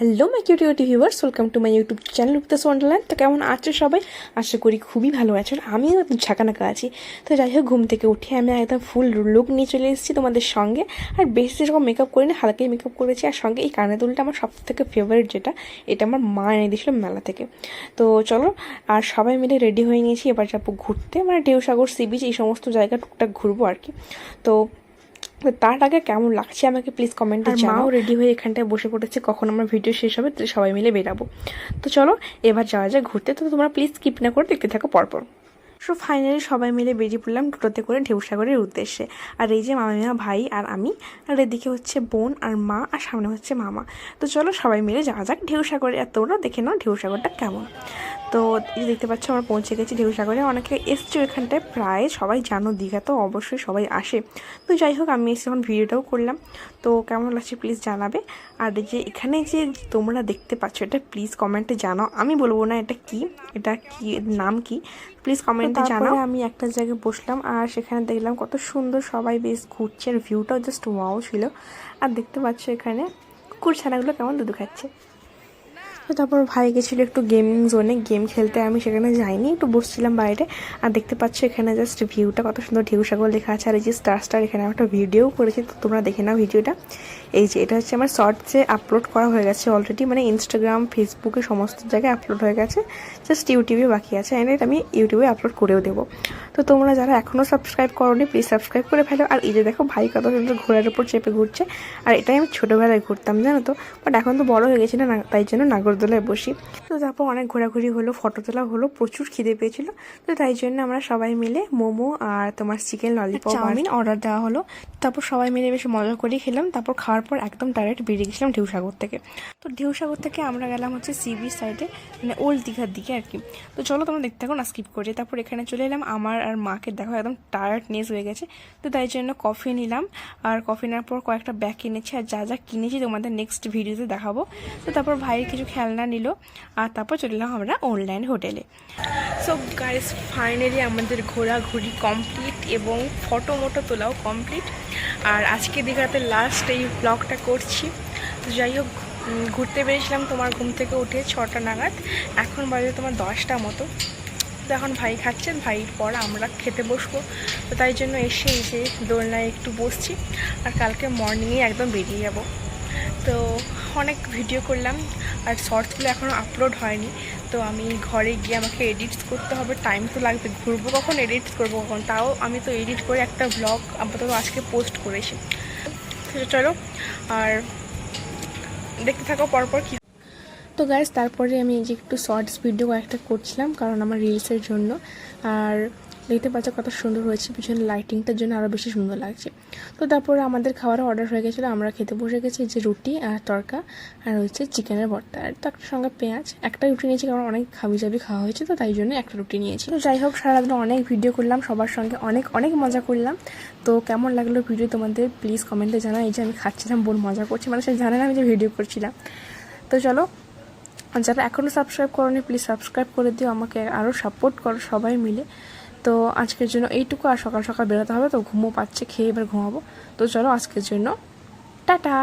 Hello my cutie viewers, welcome to my YouTube channel with Wonderland. তো কেমন আছো সবাই? আশা করি খুবই ভালো আছো। আমিও ঝাঁকানাকা আছি। তো যাই হোক, ঘুম থেকে উঠে আমি একদম ফুল লুক নিয়ে চলে এসেছি তোমাদের সঙ্গে। আর বেশি সেরকম মেকআপ করিনি, হালকাই মেকআপ করেছি। আর সঙ্গে এই কানের দুলটা আমার সব থেকে ফেভারিট, যেটা এটা আমার মা এনে দিয়েছিল মেলা থেকে। তো চলো, আর সবাই মিলে রেডি হয়ে নিয়েছি। এবার যাবো ঘুরতে, মানে ঢেউসাগর, সি বিচ, এই সমস্ত জায়গা টুকটাক ঘুরবো আর কি। তো তার আগে কেমন লাগছে আমাকে প্লিজ কমেন্টে জানাও। মাও রেডি হয়ে এখানটায় বসে পড়েছে, কখন আমার ভিডিও শেষ হবে তো সবাই মিলে বেরাবো। তো চলো এবার যাওয়া যায় ঘুরতে। তো তোমরা প্লিজ স্কিপ না করে দেখতে থাকো পরপর। সো ফাইনালি সবাই মিলে বেরিয়ে পড়লাম টোটোতে করে ঢেউসাগরের উদ্দেশ্যে। আর এই যে মামিমা, ভাই আর আমি, আর এদিকে হচ্ছে বোন আর মা, আর সামনে হচ্ছে মামা। তো চলো সবাই মিলে যাওয়া যাক ঢেউসাগরে। আর তোমরা দেখে নাও ঢেউসাগরটা কেমন। তো এই দেখতে পাচ্ছ আমরা পৌঁছে গেছি ঢেউসাগরে। অনেকে এসছে এখানটায়, প্রায় সবাই জানো, দীঘা তো অবশ্যই সবাই আসে। তো যাই হোক, আমি এসে এখন ভিডিওটাও করলাম। তো কেমন লাগছে প্লিজ জানাবে। আর যে এখানে যে তোমরা দেখতে পাচ্ছ, এটা প্লিজ কমেন্টে জানাও। আমি বলবো না এটা কি নাম কি, প্লিজ কমেন্টে জানাও। আমি একটা জায়গায় বসলাম, আর সেখানে দেখলাম কত সুন্দর সবাই বেশ ঘুরছে, আর ভিউটাও জাস্ট ওয়াও ছিল। আর দেখতে পাচ্ছ এখানে কুকুর ছানাগুলো কেমন দুধ খাচ্ছে। তো তারপর ভাই গেছিলো একটু গেমিং জোনে গেম খেলতে, আমি সেখানে যাইনি, একটু বসছিলাম বাইরে। আর দেখতে পাচ্ছ এখানে জাস্ট ভিউটা কত সুন্দর, ঢেউসাগর লেখা আছে। আর এই যে স্টার এখানে একটা ভিডিও করেছি, তো তোমরা দেখে নাও ভিডিওটা। এই যে এটা হচ্ছে আমার শর্টসে আপলোড করা হয়ে গেছে অলরেডি, মানে ইনস্টাগ্রাম, ফেসবুকে সমস্ত জায়গায় আপলোড হয়ে গেছে, জাস্ট ইউটিউবে বাকি আছে। অ্যান্ড এটা আমি ইউটিউবে আপলোড করেও দেবো। তো তোমরা যারা এখনও সাবস্ক্রাইব করোনি প্লিজ সাবস্ক্রাইব করে ফেলো। আর এই যে দেখো ভাই কত সুন্দর ঘোড়ার উপর চেপে ঘুরছে। আর এটাই আমি ছোটোবেলায় ঘুরতাম, জানো তো, বাট এখন তো বড়ো হয়ে গেছি না, তাই জন্য নাগরদোলায় বসি। তো তারপর অনেক ঘোরাঘুরি হলো, ফটো তোলা হলো, প্রচুর খিদে পেয়েছিলো। তো তাই জন্য আমরা সবাই মিলে মোমো আর তোমার চিকেন ললিপপ, চাউমিন অর্ডার দেওয়া হলো। তারপর সবাই মিলে বেশ মজা করে খেলাম। তারপর খাওয়ার পর একদম ডাইরেক্ট বেরিয়ে গেছিলাম ঢেউসাগর থেকে। তো ঢেউসাগর থেকে আমরা গেলাম হচ্ছে সি বিচ সাইডে, মানে ওল্ড দীঘার দিকে আর কি। তো চলো তোমরা দেখতে থাকো না, স্কিপ করে। তারপর এখানে চলে এলাম, আমার আর মাকে দেখো একদম টায়ার্ডনেস হয়ে গেছে। তো তাই জন্য কফি নিলাম, আর কফি নেওয়ার পর কয়েকটা ব্যাগ কিনেছি। আর যা যা কিনেছি তোমাদের নেক্সট ভিডিওতে দেখাবো। তো তারপর ভাইয়ের কিছু খেলনা নিল, আর তারপর চলে এলাম আমরা অনলাইন হোটেলে। সো গাইস, ফাইনালি আমাদের ঘোরাঘুরি কমপ্লিট এবং ফটো মোটো তোলাও কমপ্লিট। আর আজকে দীঘাতে লাস্ট এই ব্লগটা করছি। তো যাই হোক, ঘুরতে বেরিয়েছিলাম তোমার ঘুম থেকে উঠে 6টা নাগাদ, এখন বাজে তোমার 10টা মতো। তো এখন ভাই খাচ্ছেন, ভাইয়ের পর আমরা খেতে বসবো। তো তাই জন্য এসে এই যে দোলনায় একটু বসছি। আর কালকে মর্নিংয়ে একদম বেরিয়ে যাব। তো অনেক ভিডিও করলাম, আর শর্টসগুলো এখনও আপলোড হয়নি। তো আমি ঘরে গিয়ে আমাকে এডিটস করতে হবে, টাইম তো লাগবে। ঘুরবো কখন, এডিটস করবো কখন, তাও আমি তো এডিট করে একটা ব্লগ আপাতত আজকে পোস্ট করেছি। চলো আর দেখতে থাকো পরপর কি। তো গাইস, তারপরে আমি এই যে একটু শর্টস ভিডিও একটা করছিলাম, কারণ আমার রিলসের জন্য। আর দেখতে পাচ্ছ কত সুন্দর হয়েছে, পিছনে লাইটিংটার জন্য আরও বেশি সুন্দর লাগছে। তো তারপরে আমাদের খাবারও অর্ডার হয়ে গেছিলো, আমরা খেতে বসে গেছি। যে রুটি আর তড়কা, আর হচ্ছে চিকেনের ভর্তা, আর তার সঙ্গে পেঁয়াজ। একটা রুটি নিয়েছি কারণ অনেক খাবি খাওয়া হয়েছে, তো তাই জন্য একটা রুটি নিয়েছি। তো যাই হোক, সারাদিন অনেক ভিডিও করলাম, সবার সঙ্গে অনেক অনেক মজা করলাম। তো কেমন লাগলো ভিডিও তোমাদের প্লিজ কমেন্টে জানাও। এই যে আমি খাচ্ছিলাম, বোন মজা করছি, মানে সে জানে না আমি যে ভিডিও করছিলাম। তো চলো, যারা এখনও সাবস্ক্রাইব করোনি প্লিজ সাবস্ক্রাইব করে দিও, আমাকে আরও সাপোর্ট করো সবাই মিলে। তো আজকের জন্য এইটুকু, আর সকাল সকাল বেরোতে হবে, তো ঘুমও পাচ্ছে, খেয়ে এবার ঘুমাবো। তো চলো আজকের জন্য টাটা।